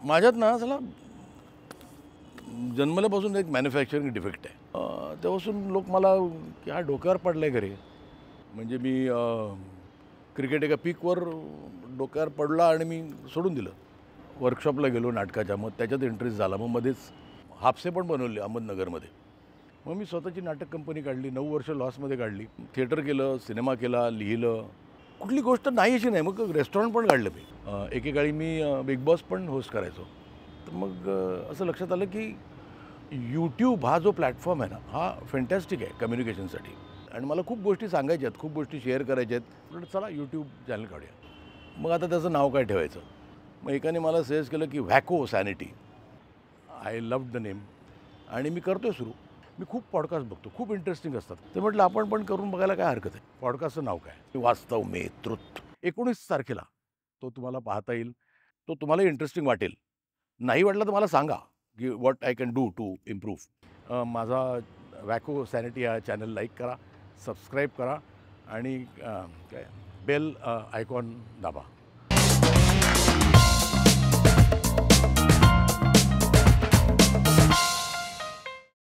माझ्यात ना चला जन्मल्यापासून एक मॅन्युफॅक्चरिंग डिफेक्ट आहे. तेव्हापासून लोक मला की हा डोक्यावर पडला आहे घरी. म्हणजे मी क्रिकेट एका पीकवर डोक्यावर पडला आणि मी सोडून दिलं. वर्कशॉपला गेलो नाटकाच्या, मग त्याच्यात इंटरेस्ट झाला. मग मध्येच हापसे पण बनवले अहमदनगरमध्ये. मग मी स्वतःची नाटक कंपनी काढली, 9 वर्ष लॉसमध्ये काढली. थिएटर केलं, सिनेमा केला, लिहिलं. कुठली गोष्ट नाही अशी नाही. मग रेस्टॉरंट पण काढलं मी. एकेकाळी मी बिग बॉस पण होस्ट करायचो. तर मग असं लक्षात आलं की यूट्यूब हा जो प्लॅटफॉर्म आहे ना, हा फॅन्टॅस्टिक आहे कम्युनिकेशनसाठी. आणि मला खूप गोष्टी सांगायच्या आहेत, खूप गोष्टी शेअर करायच्या आहेत. म्हटलं चला यूट्यूब चॅनल काढूया. मग आता त्याचं नाव काय ठेवायचं? मग एकाने मला सजेस्ट केलं की व्हॅको sanity. I love the name आणि मी करतोय सुरू. मी खूप पॉडकास्ट बघतो, खूप इंटरेस्टिंग असतात. ते म्हटलं आपण पण करून बघायला काय हरकत आहे. पॉडकास्टचं नाव काय? वास्तव में ट्रुथ. 19 तारखेला तो तुम्हाला पाहता येईल. तो तुम्हाला इंटरेस्टिंग वाटेल. नाही वाटलं तर मला सांगा की what I can do to improve. माझा वॅको सॅनिटी हा चॅनल लाईक करा, सबस्क्राईब करा आणि काय बेल आयकॉन दाबा.